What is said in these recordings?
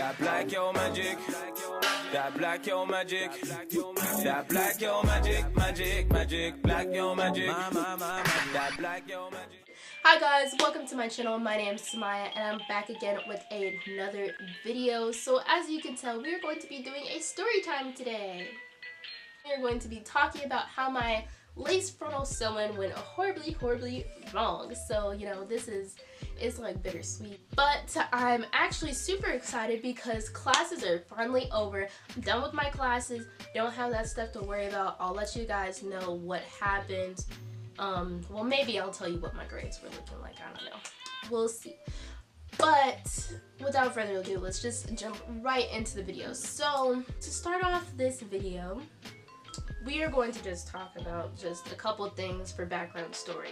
That black yo magic. That black yo magic. That black yo magic. Magic. Black yo magic. That black yo magic. Hi guys, welcome to my channel. My name is Samaya and I'm back again with another video. So as you can tell, we're going to be doing a story time today. We're going to be talking about how my lace frontal sewing went horribly wrong. So, you know, it's like bittersweet. But I'm actually super excited because classes are finally over. I'm done with my classes. Don't have that stuff to worry about. I'll let you guys know what happened. Well, maybe I'll tell you what my grades were looking like. I don't know. We'll see. But without further ado, let's just jump right into the video. So to start off this video, we are going to just talk about just a couple things for background story.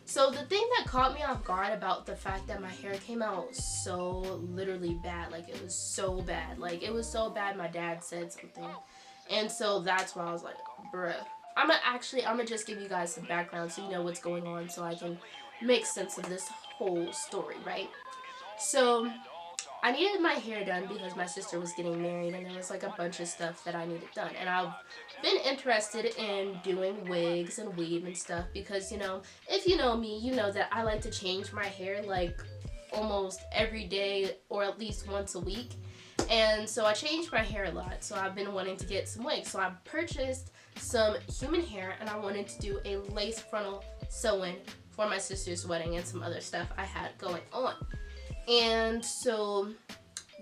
So the thing that caught me off guard about the fact that my hair came out so literally bad, like it was so bad. Like it was so bad my dad said something. And so that's why I was like, bruh. I'm gonna just give you guys some background so you know what's going on so I can make sense of this whole story, right? So I needed my hair done because my sister was getting married and there was like a bunch of stuff that I needed done. And I've been interested in doing wigs and weave and stuff because, you know, if you know me, you know that I like to change my hair like almost every day or at least once a week. And so I changed my hair a lot, so I've been wanting to get some wigs. So I purchased some human hair and I wanted to do a lace frontal sewing for my sister's wedding and some other stuff I had going on. And so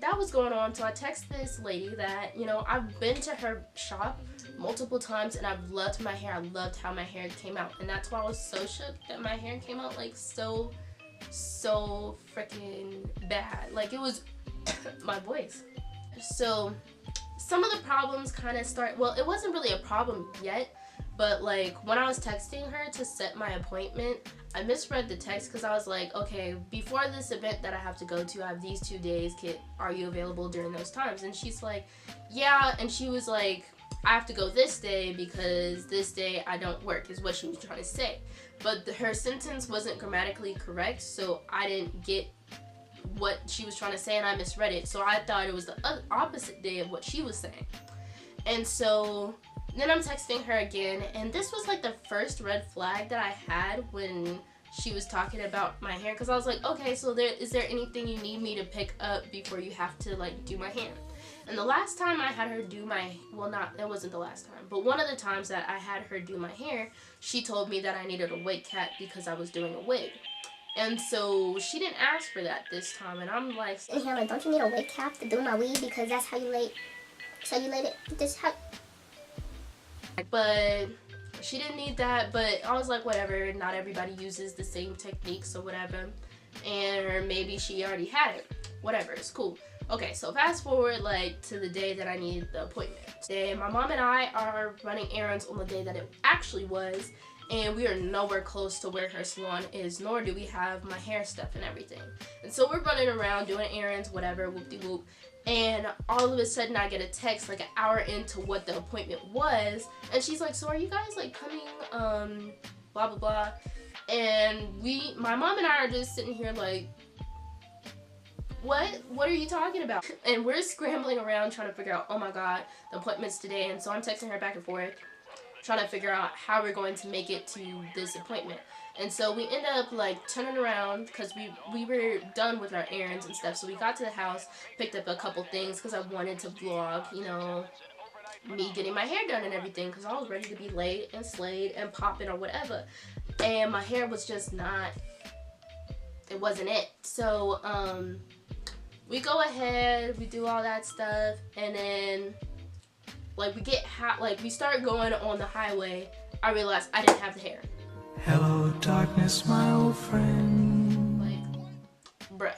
that was going on, so I texted this lady that, you know, I've been to her shop multiple times and I've loved my hair. I loved how my hair came out, and that's why I was so shook that my hair came out like so freaking bad. Like it was my voice. So some of the problems kind of start, well, it wasn't really a problem yet, but like when I was texting her to set my appointment, I misread the text because I was like, okay, before this event that I have to go to, I have these 2 days, Kit, are you available during those times? And she's like, yeah, and she was like, I have to go this day because this day I don't work, is what she was trying to say. But her sentence wasn't grammatically correct, so I didn't get what she was trying to say and I misread it. So I thought it was the opposite day of what she was saying. And so then I'm texting her again, and this was like the first red flag that I had when she was talking about my hair, because I was like, okay, so is there anything you need me to pick up before you have to like do my hair? And the last time I had her do my, well, that wasn't the last time, but one of the times that I had her do my hair, she told me that I needed a wig cap because I was doing a wig. And so she didn't ask for that this time, and I'm like, yeah, like, don't you need a wig cap to do my weave because that's how you laid it. This how. But she didn't need that. But I was like, whatever. Not everybody uses the same techniques or whatever, or maybe she already had it. Whatever, it's cool. Okay, so fast forward like to the day that I needed the appointment. And my mom and I are running errands on the day that it actually was. And we are nowhere close to where her salon is, nor do we have my hair stuff and everything. And so we're running around doing errands, whatever, whoop-de-whoop. And all of a sudden I get a text like an hour into what the appointment was. And she's like, so are you guys like coming, blah, blah, blah. And my mom and I are just sitting here like, what are you talking about? And we're scrambling around trying to figure out, oh my God, the appointment's today. And so I'm texting her back and forth, trying to figure out how we're going to make it to this appointment. And so we end up like turning around because we were done with our errands and stuff. So we got to the house, picked up a couple things because I wanted to vlog, you know, me getting my hair done and everything because I was ready to be laid and slayed and popping or whatever. And my hair was just not, it wasn't it. So we go ahead, we do all that stuff, and then like we start going on the highway. I realized I didn't have the hair. Hello, darkness, my old friend. Like, bruh.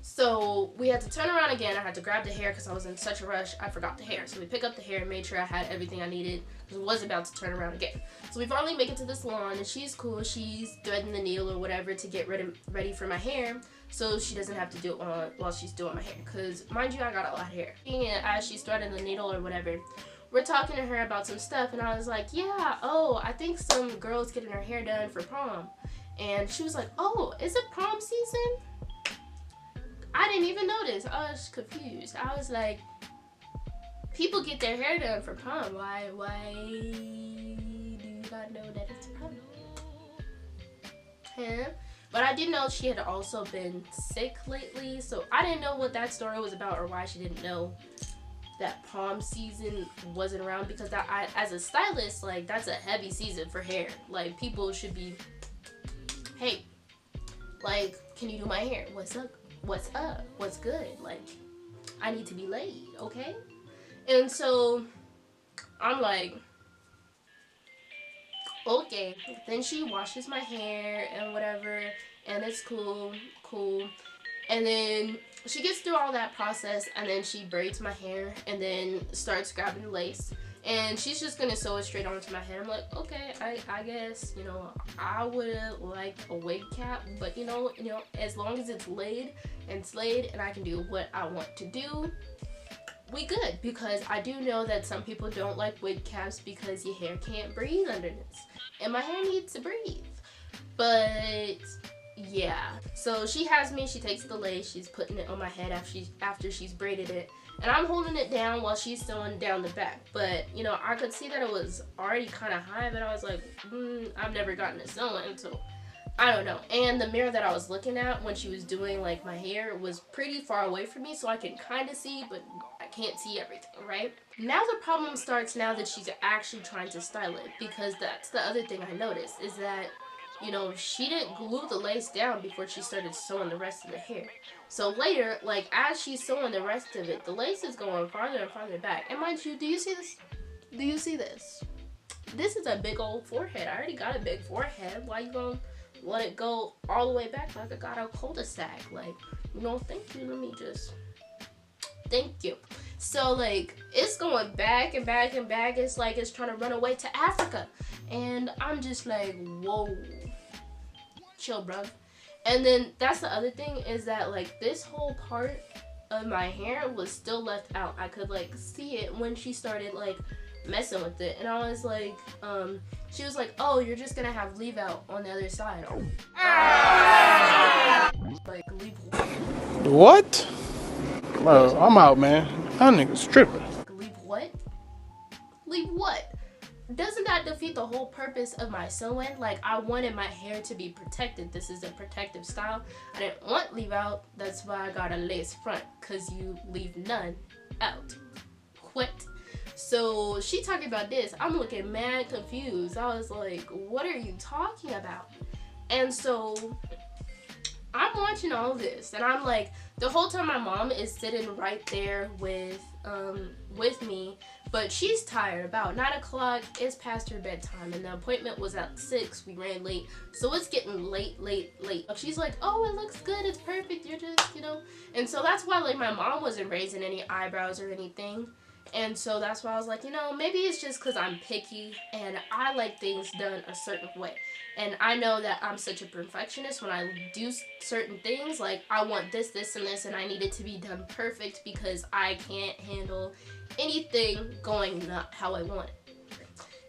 So we had to turn around again. I had to grab the hair because I was in such a rush. I forgot the hair. So we pick up the hair and made sure I had everything I needed because I was about to turn around again. So we finally make it to the salon, and she's cool. She's threading the needle or whatever to get ready for my hair, so she doesn't have to do it while she's doing my hair. Because mind you, I got a lot of hair. And as she's threading the needle or whatever, we're talking to her about some stuff, and I was like, yeah, oh, I think some girl's getting her hair done for prom. And she was like, oh, is it prom season? I didn't even notice. I was confused. I was like, people get their hair done for prom. Why do you not know that it's prom? Huh? But I did know she had also been sick lately, so I didn't know what that story was about or why she didn't know that prom season wasn't around, because I as a stylist, like, that's a heavy season for hair. Like, people should be, hey, like, can you do my hair? What's up? What's good? Like, I need to be laid, okay? And so I'm like, okay. Then she washes my hair and whatever, and it's cool. And then she gets through all that process, and then she braids my hair and then starts grabbing the lace. And she's just gonna sew it straight onto my head. I'm like, okay, I guess, you know, I would like a wig cap, but you know, as long as it's laid and slayed and I can do what I want to do, we good. Because I do know that some people don't like wig caps because your hair can't breathe underneath, and my hair needs to breathe. But yeah, so she has me, she takes the lace, she's putting it on my head after she's braided it, and I'm holding it down while she's sewing down the back. But you know, I could see that it was already kind of high, but I was like, I've never gotten it sewing, so I don't know. And the mirror that I was looking at when she was doing like my hair was pretty far away from me, so I can kind of see, but I can't see everything, right? Now the problem starts now that she's actually trying to style it, because that's the other thing I noticed, is that, you know, she didn't glue the lace down before she started sewing the rest of the hair. So later, like, as she's sewing the rest of it, the lace is going farther and farther back. And mind you, do you see this? Do you see this? This is a big old forehead. I already got a big forehead. Why you gonna let it go all the way back like I got a cul-de-sac? Like, no, thank you. Let me just... Thank you. So, like, it's going back and back and back. It's like it's trying to run away to Africa. And I'm just like, whoa. Chill, bruv. And then that's the other thing, is that, like, this whole part of my hair was still left out. I could, like, see it when she started, like, messing with it. And I was like, she was like, oh, you're just gonna have leave out on the other side. Like, leave what? Bro, I'm out, man. That nigga's tripping. Leave what? Leave what? Doesn't that defeat the whole purpose of my sewing? Like, I wanted my hair to be protected. This is a protective style. I didn't want leave out. That's why I got a lace front, because you leave none out. What? So she talking about this. I'm looking mad confused. I was like, what are you talking about? And so I'm watching all this, and I'm like, the whole time my mom is sitting right there with me, but she's tired. About 9 o'clock, it's past her bedtime, and the appointment was at 6. We ran late, so it's getting late. She's like, oh, it looks good, it's perfect, you're just, you know. And so that's why, like, my mom wasn't raising any eyebrows or anything. And so that's why I was like, you know, maybe it's just because I'm picky and I like things done a certain way. And I know that I'm such a perfectionist when I do certain things. Like, I want this, and this, and I need it to be done perfect because I can't handle anything going not how I want it.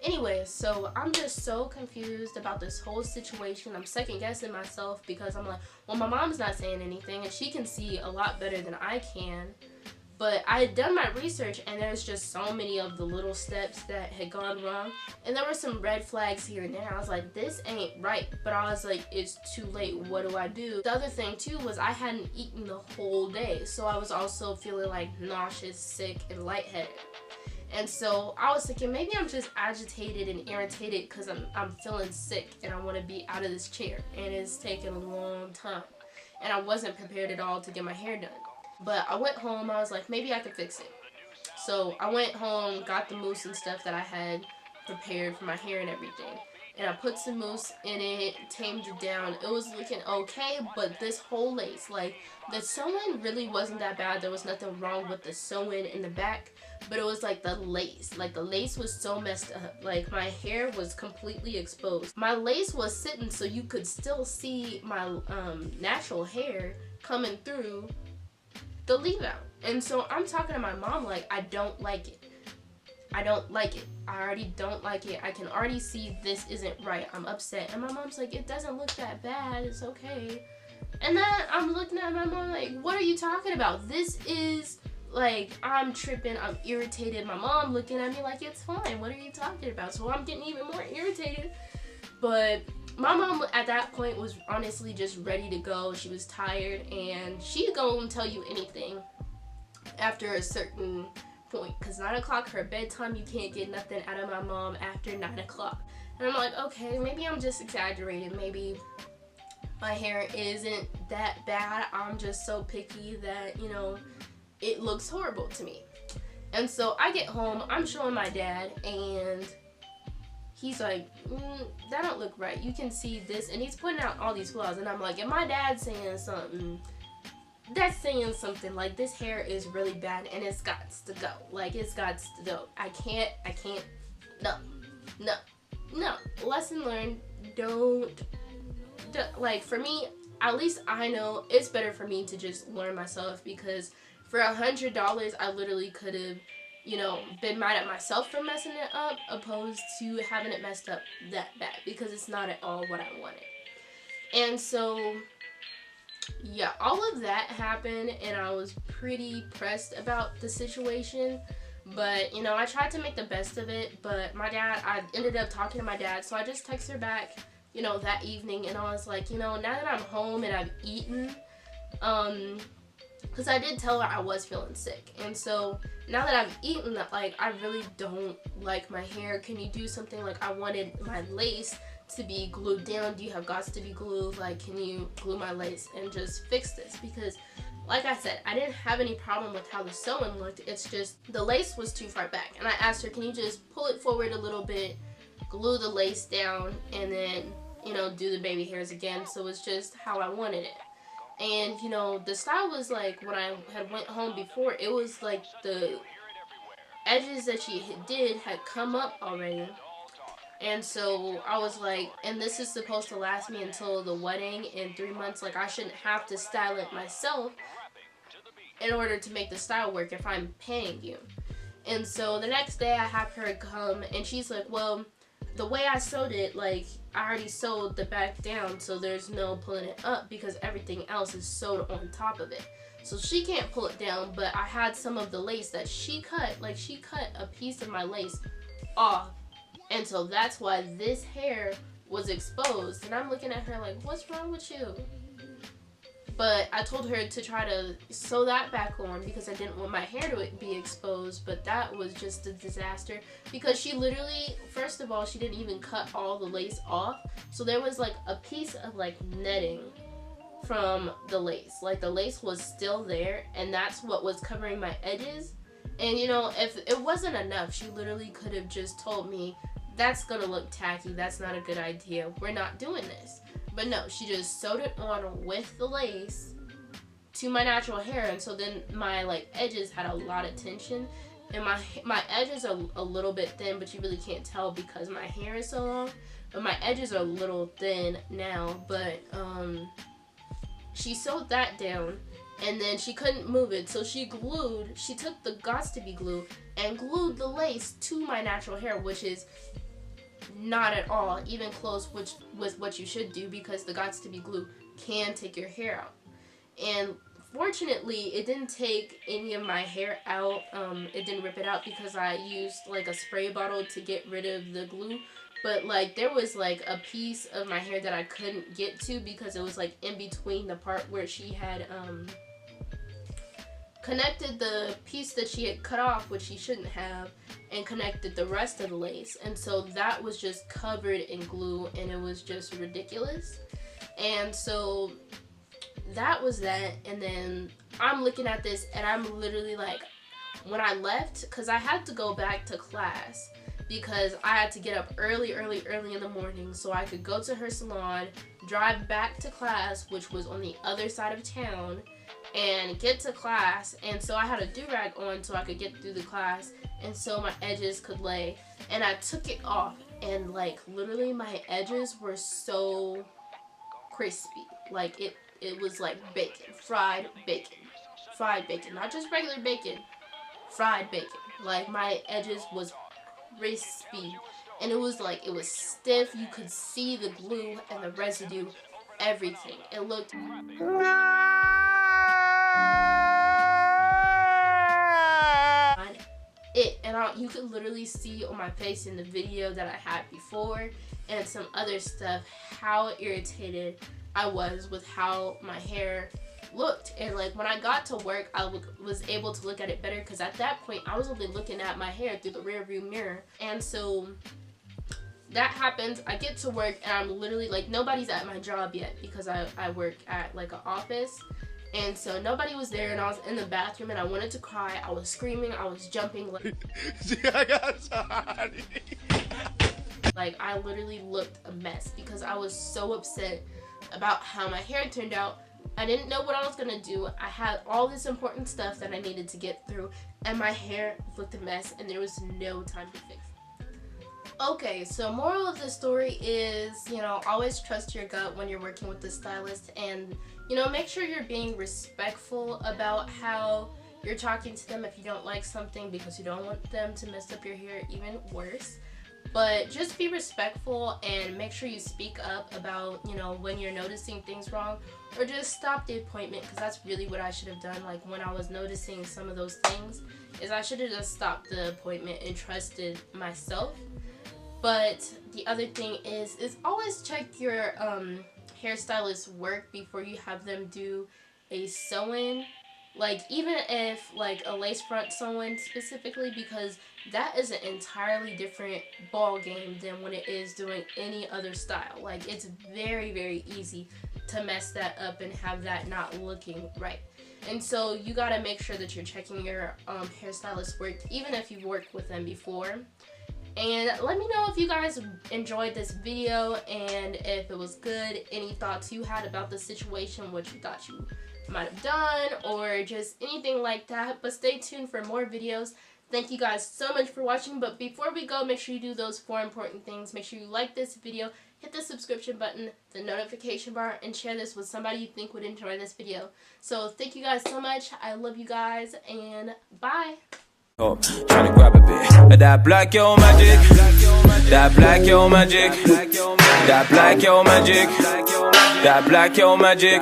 Anyway, so I'm just so confused about this whole situation. I'm second guessing myself because I'm like, well, my mom's not saying anything and she can see a lot better than I can. But I had done my research, and there's just so many of the little steps that had gone wrong. And there were some red flags here and there. I was like, this ain't right. But I was like, it's too late. What do I do? The other thing, too, was I hadn't eaten the whole day. So I was also feeling, like, nauseous, sick, and lightheaded. And so I was thinking, maybe I'm just agitated and irritated because I'm feeling sick and I want to be out of this chair. And it's taken a long time. And I wasn't prepared at all to get my hair done. But I went home, I was like, maybe I could fix it. So I went home, got the mousse and stuff that I had prepared for my hair and everything. And I put some mousse in it, tamed it down. It was looking okay, but this whole lace, like, the sewing really wasn't that bad. There was nothing wrong with the sewing in the back. But it was like the lace. Like, the lace was so messed up. Like, my hair was completely exposed. My lace was sitting so you could still see my natural hair coming through the leave out. And so I'm talking to my mom like, I don't like it. I don't like it. I already don't like it. I can already see this isn't right. I'm upset. And my mom's like, it doesn't look that bad. It's okay. And then I'm looking at my mom like, what are you talking about? This is like, I'm tripping, I'm irritated. My mom looking at me like, it's fine, what are you talking about? So I'm getting even more irritated. But my mom at that point was honestly just ready to go. She was tired, and she'd go and tell you anything after a certain point, because 9 o'clock her bedtime, you can't get nothing out of my mom after 9 o'clock. And I'm like, okay, maybe I'm just exaggerating, maybe my hair isn't that bad, I'm just so picky that, you know, it looks horrible to me. And so I get home, I'm showing my dad, and he's like, that don't look right, you can see this, and he's pointing out all these flaws. And I'm like, if my dad's saying something, that's saying something. Like, this hair is really bad and it's got to go. Like, it's got to go. I can't, no. Lesson learned, don't, like, for me, at least I know it's better for me to just learn myself, because for $100, I literally could have, you know, been mad at myself for messing it up, opposed to having it messed up that bad, because it's not at all what I wanted. And so, yeah, all of that happened, and I was pretty pressed about the situation. But, you know, I tried to make the best of it. But my dad, I ended up talking to my dad, so I just texted her back, you know, that evening, and I was like, you know, now that I'm home and I've eaten, because I did tell her I was feeling sick, and so now that I've eaten, like, I really don't like my hair. Can you do something? Like, I wanted my lace to be glued down. Do you have gauze to be glued? Like, can you glue my lace and just fix this? Because, like I said, I didn't have any problem with how the sewing looked. It's just the lace was too far back, and I asked her, can you just pull it forward a little bit, glue the lace down, and then, you know, do the baby hairs again. So it's just how I wanted it. And, you know, the style was like, when I had went home before, it was like the edges that she did had come up already. And so I was like, and this is supposed to last me until the wedding in 3 months. Like, I shouldn't have to style it myself in order to make the style work if I'm paying you. And so the next day I have her come, and she's like, well, the way I sewed it, like, I already sewed the back down, so there's no pulling it up because everything else is sewed on top of it. So she can't pull it down, but I had some of the lace that she cut, like, she cut a piece of my lace off. And so that's why this hair was exposed. And I'm looking at her like, what's wrong with you? But I told her to try to sew that back on because I didn't want my hair to be exposed. But that was just a disaster, because she literally, first of all, she didn't even cut all the lace off. So there was like a piece of like netting from the lace. Like, the lace was still there, and that's what was covering my edges. And, you know, if it wasn't enough, she literally could have just told me, that's gonna look tacky, that's not a good idea, we're not doing this. But no, she just sewed it on with the lace to my natural hair, and so then my, like, edges had a lot of tension, and my edges are a little bit thin, but you really can't tell because my hair is so long. But my edges are a little thin now. But she sewed that down, and then she couldn't move it, so she took the gauze to be glue and glued the lace to my natural hair, which is not at all even close with what you should do, because the gauze to be glue can take your hair out. And fortunately, it didn't take any of my hair out. It didn't rip it out because I used like a spray bottle to get rid of the glue. But like, there was like a piece of my hair that I couldn't get to because it was like in between the part where she had connected the piece that she had cut off, which she shouldn't have, and connected the rest of the lace. And so that was just covered in glue, and it was just ridiculous. And so that was that. And then I'm looking at this, and I'm literally like, when I left, because I had to go back to class, because I had to get up early in the morning so I could go to her salon, drive back to class, which was on the other side of town, and get to class. And so I had a do-rag on so I could get through the class, and so my edges could lay. And I took it off, and like, literally my edges were so crispy. Like, it was like bacon, fried bacon, not just regular bacon, fried bacon. Like, my edges was crispy, and it was like, it was stiff. You could see the glue and the residue everything. It looked you could literally see on my face in the video that I had before and some other stuff how irritated I was with how my hair looked. And like when I got to work, I was able to look at it better, because at that point I was only looking at my hair through the rear view mirror. And so that happens. I get to work and I'm literally like, nobody's at my job yet, because I work at like an office. And so nobody was there, and I was in the bathroom and I wanted to cry. I was screaming, I was jumping, like I literally looked a mess because I was so upset about how my hair turned out. I didn't know what I was gonna do. I had all this important stuff that I needed to get through, and my hair looked a mess and there was no time to fix it. Okay, so moral of the story is, you know, always trust your gut when you're working with the stylist, and, you know, make sure you're being respectful about how you're talking to them if you don't like something, because you don't want them to mess up your hair even worse. But just be respectful and make sure you speak up about, you know, when you're noticing things wrong, or just stop the appointment, because that's really what I should have done. Like when I was noticing some of those things, is I should have just stopped the appointment and trusted myself. But the other thing is always check your hairstylist's work before you have them do a sew-in. Like even if like a lace front sew-in specifically, because that is an entirely different ball game than when it is doing any other style. Like it's very, very easy to mess that up and have that not looking right. And so you gotta make sure that you're checking your hairstylist's work, even if you've worked with them before. And let me know if you guys enjoyed this video and if it was good, any thoughts you had about the situation, what you thought you might have done, or just anything like that. But stay tuned for more videos. Thank you guys so much for watching. But before we go, make sure you do those 4 important things. Make sure you like this video, hit the subscription button, the notification bar, and share this with somebody you think would enjoy this video. So thank you guys so much. I love you guys, and bye. Oh, trying to grab a bit. That black yo magic. That black yo magic. That black yo magic. That black yo magic.